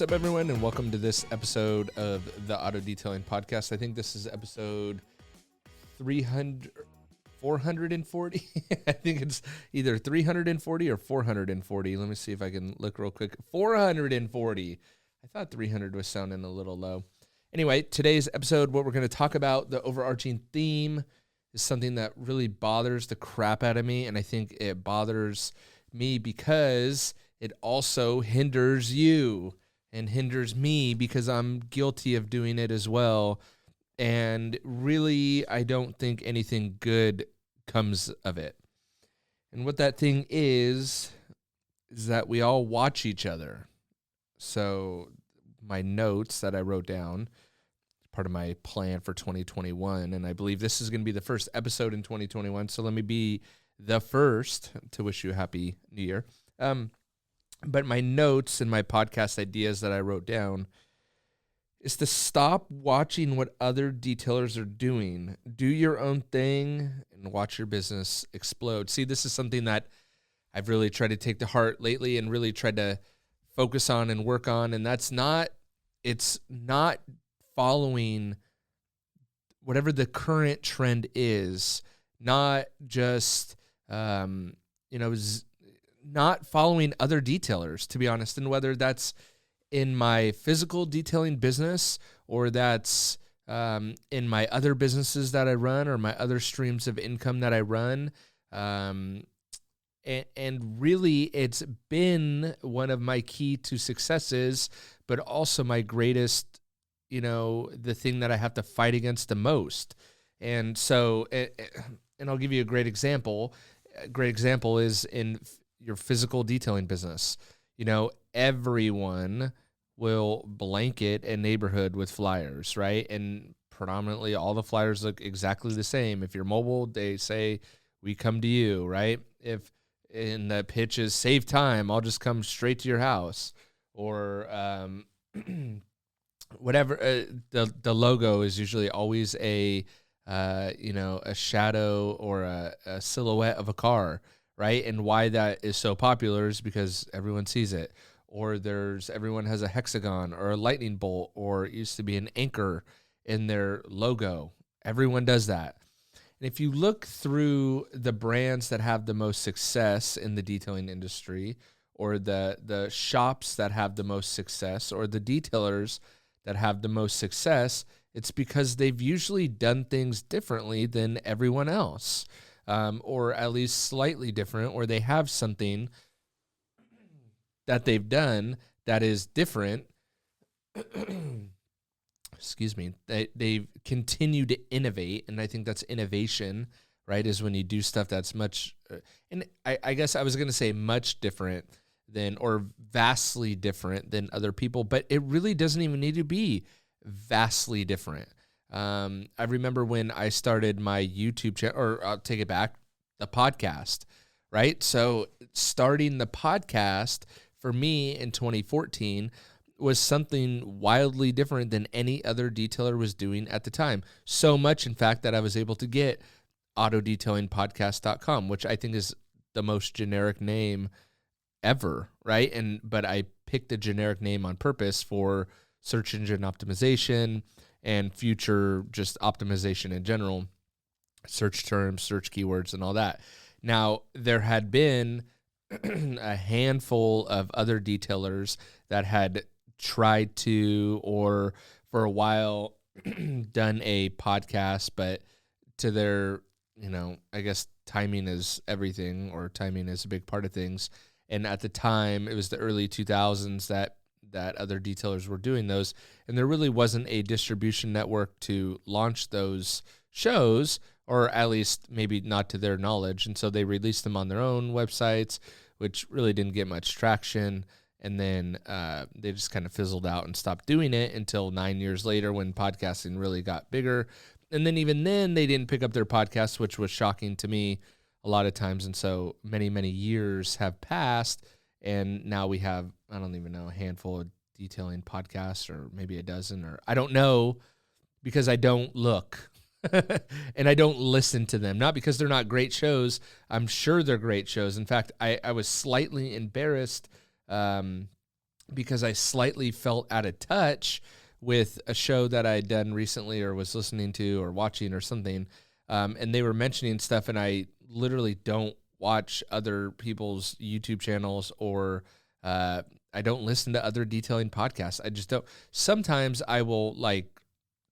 What's up, everyone, and welcome to this episode of the Auto Detailing Podcast. I think this is episode 440. I think it's either 340 or 440. Let me see if I can look real quick. 440. I thought 300 was sounding a little low. Anyway, today's episode, what we're going to talk about, the overarching theme, is something that really bothers the crap out of me, and I think it bothers me because it also hinders you and hinders me because I'm guilty of doing it as well. And really, I don't think anything good comes of it. And what that thing is that we all watch each other. So my notes that I wrote down, part of my plan for 2021, and I believe this is going to be the first episode in 2021. So let me be the first to wish you a happy new year. But my notes and my podcast ideas that I wrote down is to stop watching what other detailers are doing. Do your own thing and watch your business explode. See, this is something that I've really tried to take to heart lately and really tried to focus on and work on. And it's not following whatever the current trend is, not just, not following other detailers, to be honest, and whether that's in my physical detailing business or that's in my other businesses that I run or my other streams of income that I run. And really, it's been one of my key to successes, but also my greatest, the thing that I have to fight against the most. And so, and I'll give you a great example. A great example is in your physical detailing business. Everyone will blanket a neighborhood with flyers, right? And predominantly all the flyers look exactly the same. If you're mobile, they say, "We come to you," right? If in the pitch is "save time, I'll just come straight to your house," or whatever. The logo is usually always a shadow or a silhouette of a car, right? And why that is so popular is because everyone sees it. Or everyone has a hexagon or a lightning bolt, or it used to be an anchor in their logo. Everyone does that. And if you look through the brands that have the most success in the detailing industry, or the shops that have the most success, or the detailers that have the most success, it's because they've usually done things differently than everyone else. Or at least slightly different, or they have something that they've done that is different. Excuse me. They continue to innovate, and I think that's innovation, right? Is when you do stuff that's much, and I guess I was going to say much different than, or vastly different than other people, but it really doesn't even need to be vastly different. I remember when I started my YouTube channel, or I'll take it back, the podcast, right? So starting the podcast for me in 2014 was something wildly different than any other detailer was doing at the time. So much, in fact, that I was able to get autodetailingpodcast.com, which I think is the most generic name ever, right? But I picked a generic name on purpose for search engine optimization and future just optimization in general, search terms, search keywords, and all that. Now, there had been a handful of other detailers that had tried to, or for a while, done a podcast, but to their, I guess timing is everything, or timing is a big part of things. And at the time, it was the early 2000s that other detailers were doing those, and there really wasn't a distribution network to launch those shows, or at least maybe not to their knowledge, and so they released them on their own websites, which really didn't get much traction, and then they just kind of fizzled out and stopped doing it until 9 years later when podcasting really got bigger, and then even then they didn't pick up their podcasts, which was shocking to me a lot of times, and so many, many years have passed, and now we have, I don't even know, a handful of detailing podcasts, or maybe a dozen, or I don't know, because I don't look and I don't listen to them. Not because they're not great shows. I'm sure they're great shows. In fact, I was slightly embarrassed because I slightly felt out of touch with a show that I'd done recently or was listening to or watching or something. And they were mentioning stuff, and I literally don't watch other people's YouTube channels, or I don't listen to other detailing podcasts. I just don't. Sometimes I will like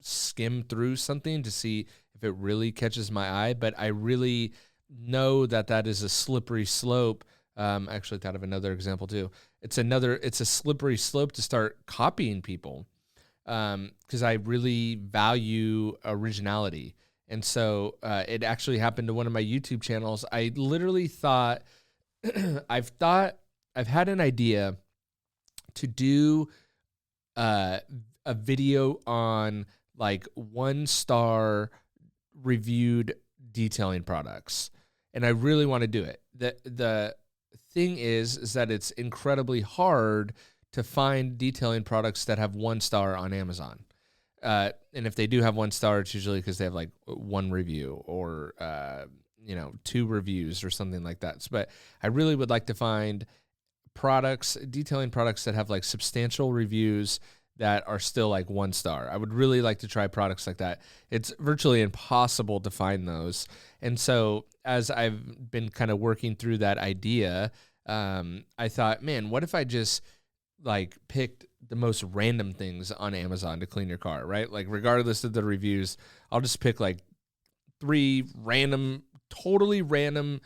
skim through something to see if it really catches my eye, but I really know that that is a slippery slope. Actually thought of another example too. It's a slippery slope to start copying people. Because I really value originality. And so it actually happened to one of my YouTube channels. I literally thought, I've had an idea to do a video on like 1-star reviewed detailing products. And I really want to do it. The thing is that it's incredibly hard to find detailing products that have 1 star on Amazon. And if they do have 1 star, it's usually because they have like 1 review or, 2 reviews or something like that. But I really would like to find detailing products that have like substantial reviews that are still like 1 star. I would really like to try products like that. It's virtually impossible to find those. And so as I've been kind of working through that idea, I thought, man, what if I just like picked the most random things on Amazon to clean your car, right? Like regardless of the reviews, I'll just pick like 3 totally random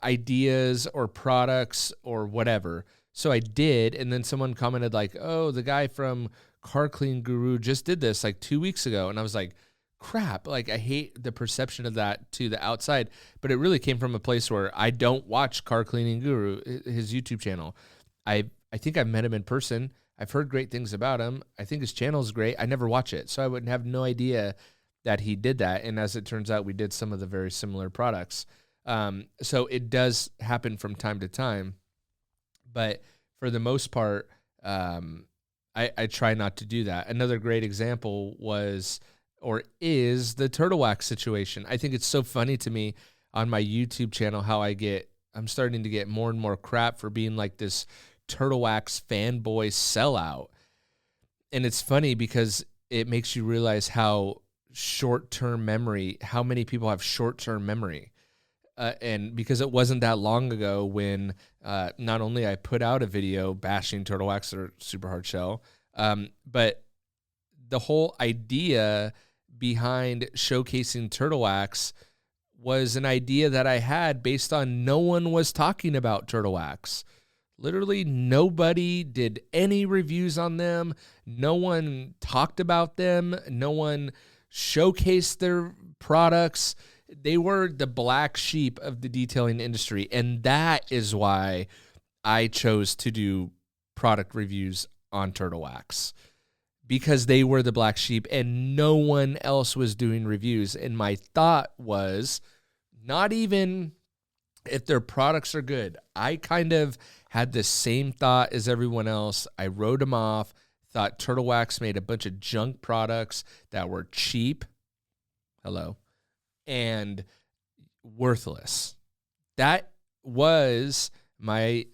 ideas or products or whatever. So I did, and then someone commented like, "Oh, the guy from Car Clean Guru just did this like 2 weeks ago," and I was like, "Crap!" Like I hate the perception of that to the outside, but it really came from a place where I don't watch Car Cleaning Guru, his YouTube channel. I think I've met him in person. I've heard great things about him. I think his channel is great. I never watch it, so I would have no idea that he did that. And as it turns out, we did some of the very similar products. So it does happen from time to time, but for the most part, I try not to do that. Another great example is the turtle wax situation. I think it's so funny to me on my YouTube channel how I'm starting to get more and more crap for being like this turtle wax fanboy sellout. And it's funny because it makes you realize how many people have short-term memory. And because it wasn't that long ago when not only I put out a video bashing turtle wax or super hard shell, but the whole idea behind showcasing turtle wax was an idea that I had based on no one was talking about turtle wax. Literally nobody did any reviews on them. No one talked about them. No one showcased their products. They were the black sheep of the detailing industry. And that is why I chose to do product reviews on turtle wax, because they were the black sheep and no one else was doing reviews. And my thought was not even if their products are good. I kind of had the same thought as everyone else. I wrote them off, thought turtle wax made a bunch of junk products that were cheap. And worthless. That was my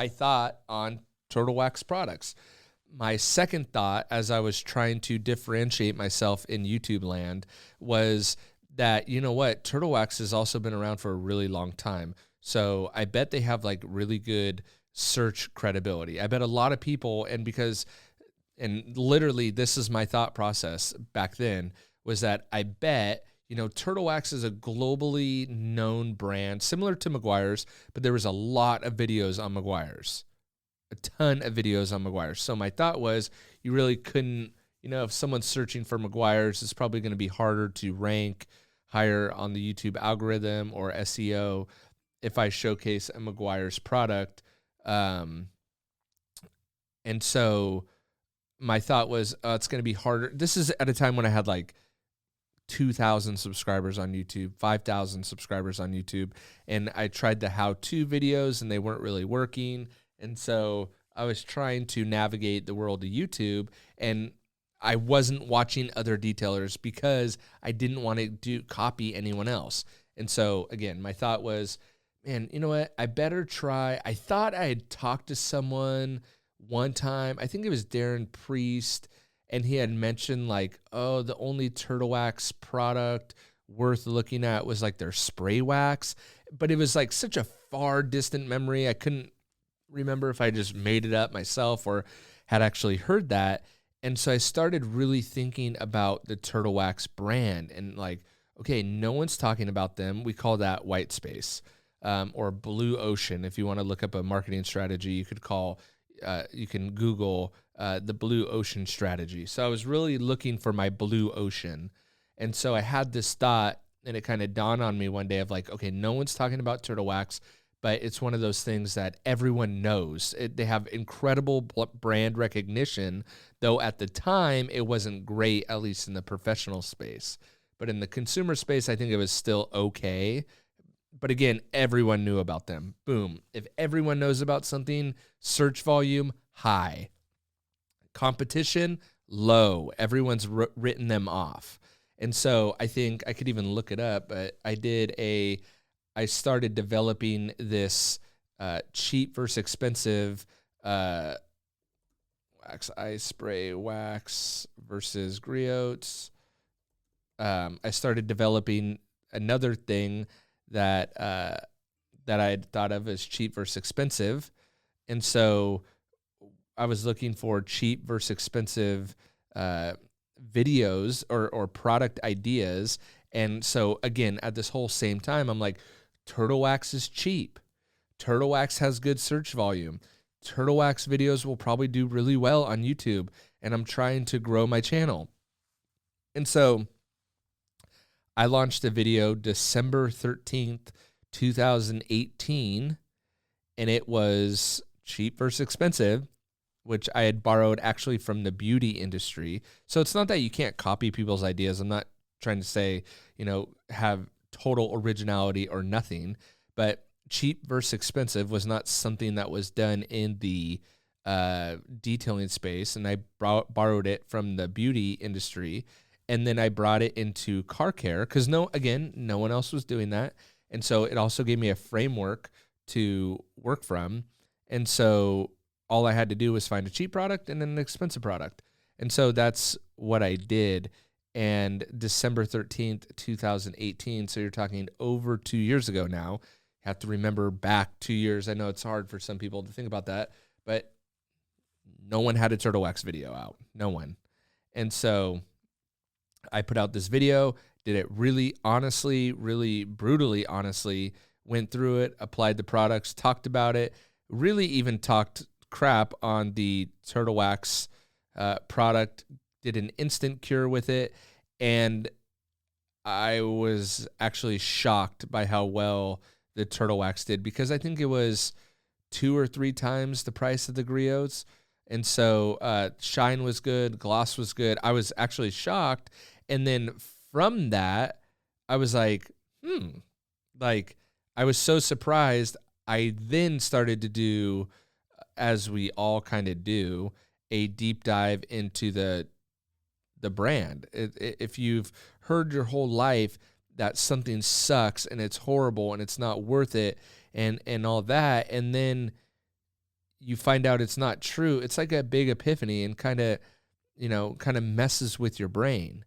thought on turtle wax products. My second thought, as I was trying to differentiate myself in YouTube land, was that, you know what, turtle wax has also been around for a really long time. So I bet they have like really good search credibility. I bet a lot of people, and literally this is my thought process back then, was that I bet, turtle wax is a globally known brand, similar to Meguiar's, but there was a lot of videos on Meguiar's, a ton of videos on Meguiar's. So my thought was you really couldn't, if someone's searching for Meguiar's, it's probably going to be harder to rank higher on the YouTube algorithm or SEO if I showcase a Meguiar's product. And so my thought was, it's going to be harder. This is at a time when I had like 2,000 subscribers on YouTube, 5,000 subscribers on YouTube. And I tried the how-to videos and they weren't really working. And so I was trying to navigate the world of YouTube, and I wasn't watching other detailers because I didn't want to copy anyone else. And so again, my thought was, man, you know what? I better try. I thought I had talked to someone one time, I think it was Darren Priest, and he had mentioned like, oh, the only Turtle Wax product worth looking at was like their spray wax, but it was like such a far distant memory. I couldn't remember if I just made it up myself or had actually heard that. And so I started really thinking about the Turtle Wax brand and like, okay, no one's talking about them. We call that white space, or blue ocean. If you want to look up a marketing strategy, you can Google the blue ocean strategy. So I was really looking for my blue ocean. And so I had this thought, and it kind of dawned on me one day of like, okay, no one's talking about Turtle Wax, but it's one of those things that everyone knows. They have incredible brand recognition, though at the time it wasn't great, at least in the professional space. But in the consumer space, I think it was still okay. But again, everyone knew about them. Boom. If everyone knows about something, search volume, high. Competition, low. Everyone's written them off. And so I think I could even look it up, but I started developing this cheap versus expensive wax ice spray wax versus griots. I started developing another thing that I had thought of as cheap versus expensive. And so I was looking for cheap versus expensive videos or product ideas. And so again, at this whole same time, I'm like, Turtle Wax is cheap. Turtle Wax has good search volume. Turtle Wax videos will probably do really well on YouTube. And I'm trying to grow my channel. And so I launched a video December 13th, 2018, and it was cheap versus expensive, which I had borrowed actually from the beauty industry. So it's not that you can't copy people's ideas. I'm not trying to say, have total originality or nothing, but cheap versus expensive was not something that was done in the detailing space. And I borrowed it from the beauty industry. And then I brought it into car care because no one else was doing that. And so it also gave me a framework to work from. And so all I had to do was find a cheap product and an expensive product. And so that's what I did. And December 13th, 2018, so you're talking over 2 years ago now. You have to remember back 2 years. I know it's hard for some people to think about that, but no one had a Turtle Wax video out. No one. And so I put out this video, did it really honestly, really brutally honestly, went through it, applied the products, talked about it, really even talked crap on the Turtle Wax product, did an instant cure with it, and I was actually shocked by how well the Turtle Wax did because I think it was 2 or 3 times the price of the griots. And so shine was good, gloss was good. I was actually shocked. And then from that, I was like, I was so surprised. I then started to do, as we all kind of do, a deep dive into the brand. If you've heard your whole life that something sucks and it's horrible and it's not worth it and all that, and then you find out it's not true, it's like a big epiphany and kind of messes with your brain.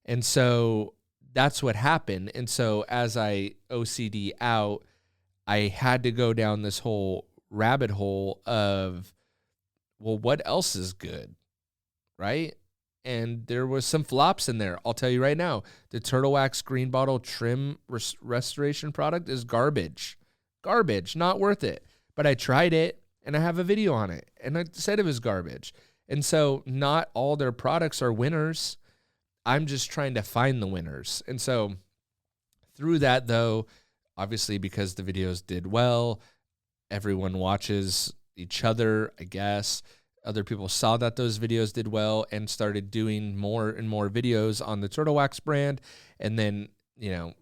And so that's what happened. And so as I OCD out, I had to go down this whole rabbit hole of, well, what else is good, right? And there was some flops in there. I'll tell you right now, the Turtle Wax Green Bottle Trim Restoration product is garbage. Garbage, not worth it. But I tried it, and I have a video on it, and I said it was garbage. And so not all their products are winners. I'm just trying to find the winners. And so through that, though, obviously because the videos did well, everyone watches each other, I guess. Other people saw that those videos did well and started doing more and more videos on the Turtle Wax brand. And then,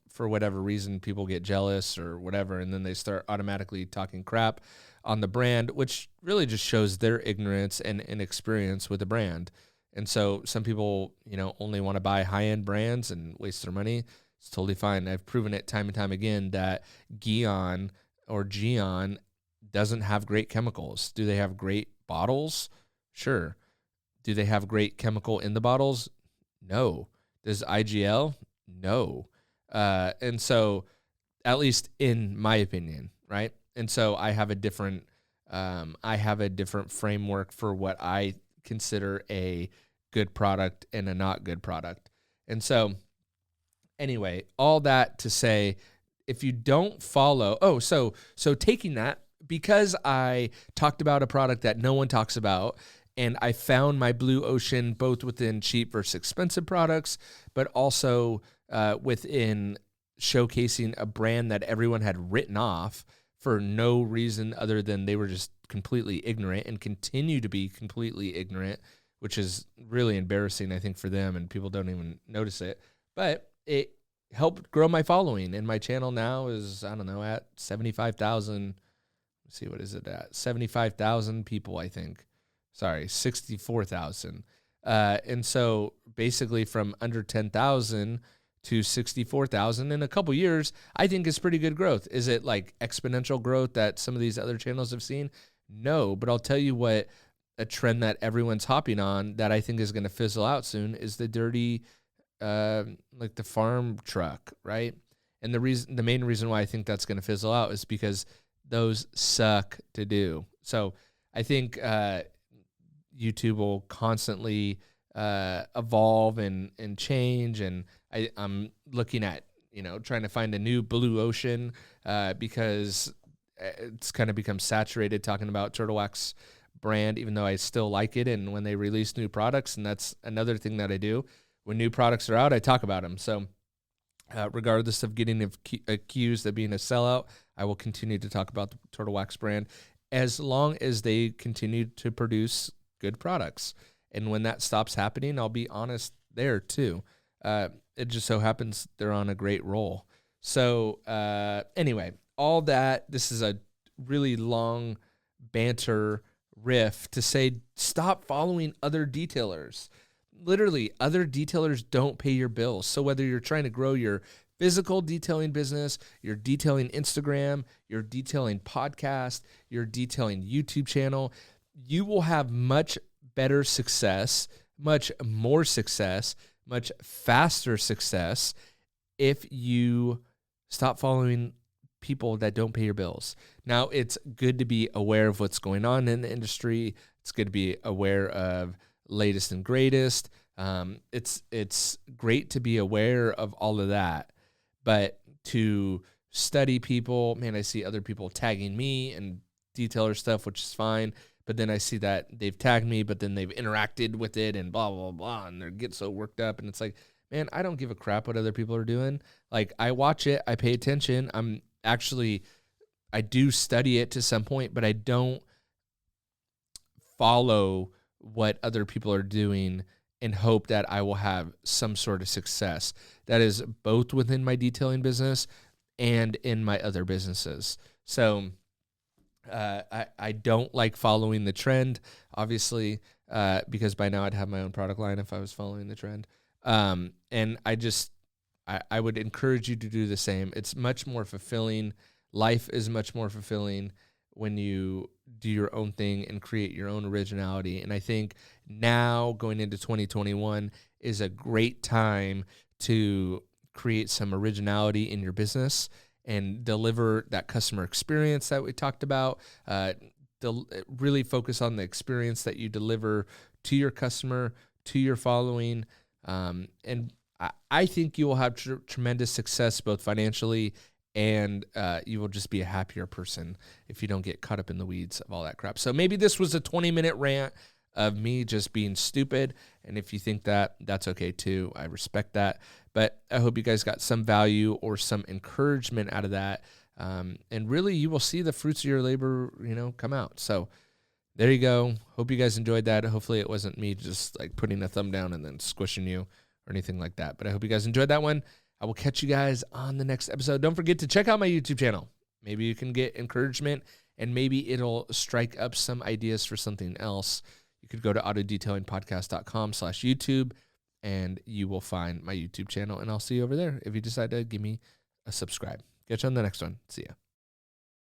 for whatever reason, people get jealous or whatever, and then they start automatically talking crap on the brand, which really just shows their ignorance and inexperience with the brand. And so some people, only want to buy high-end brands and waste their money. It's totally fine. I've proven it time and time again that Geon doesn't have great chemicals. Do they have great bottles? Sure. Do they have great chemical in the bottles? No. Does IGL? No. And so, at least in my opinion, right? And so I have a different framework for what I consider a good product and a not good product. And so anyway, all that to say, if you don't follow, so taking that, because I talked about a product that no one talks about, and I found my blue ocean both within cheap versus expensive products, but also within showcasing a brand that everyone had written off for no reason other than they were just completely ignorant and continue to be completely ignorant, which is really embarrassing, I think, for them, and people don't even notice it. But it helped grow my following, and my channel now is, I don't know, at 75,000. Let's see, what is it at? 75,000 people, I think. Sorry, 64,000. And so basically from under 10,000 to 64,000 in a couple years, I think is pretty good growth. Is it like exponential growth that some of these other channels have seen? No, but I'll tell you what, a trend that everyone's hopping on that I think is going to fizzle out soon is the dirty, like the farm truck, right? And the main reason why I think that's going to fizzle out is because those suck to do. So I think YouTube will constantly evolve and change, and I'm looking at, trying to find a new blue ocean because it's kind of become saturated talking about Turtle Wax brand, even though I still like it. And when they release new products, and that's another thing that I do, when new products are out, I talk about them. So regardless of getting accused of being a sellout, I will continue to talk about the Turtle Wax brand as long as they continue to produce good products. And when that stops happening, I'll be honest there too. It just so happens they're on a great roll. So anyway, all that, this is a really long banter riff to say, stop following other detailers. Literally, other detailers don't pay your bills. So whether you're trying to grow your physical detailing business, your detailing Instagram, your detailing podcast, your detailing YouTube channel, you will have much better success, much more success, much faster success if you stop following people that don't pay your bills. Now, it's good to be aware of what's going on in the industry. It's good to be aware of latest and greatest. It's great to be aware of all of that, but to study people, man, I see other people tagging me and detailer stuff, which is fine. But then I see that they've tagged me, but then they've interacted with it and blah, blah, blah. And they get so worked up. And it's like, man, I don't give a crap what other people are doing. Like, I watch it. I pay attention. I do study it to some point, but I don't follow what other people are doing and hope that I will have some sort of success. That is both within my detailing business and in my other businesses. So I don't like following the trend, obviously, because by now I'd have my own product line if I was following the trend. And I would encourage you to do the same. It's much more fulfilling. Life is much more fulfilling when you do your own thing and create your own originality. And I think now going into 2021 is a great time to create some originality in your business and deliver that customer experience that we talked about. Really focus on the experience that you deliver to your customer, to your following. And I think you will have tremendous success both financially and you will just be a happier person if you don't get caught up in the weeds of all that crap. So maybe this was a 20-minute rant of me just being stupid. And if you think that, that's okay too. I respect that. But I hope you guys got some value or some encouragement out of that. And really, you will see the fruits of your labor, come out. So there you go. Hope you guys enjoyed that. Hopefully it wasn't me just like putting a thumb down and then squishing you or anything like that. But I hope you guys enjoyed that one. I will catch you guys on the next episode. Don't forget to check out my YouTube channel. Maybe you can get encouragement and maybe it'll strike up some ideas for something else. You could go to autodetailingpodcast.com/YouTube and you will find my YouTube channel, and I'll see you over there if you decide to give me a subscribe. Catch you on the next one. See ya.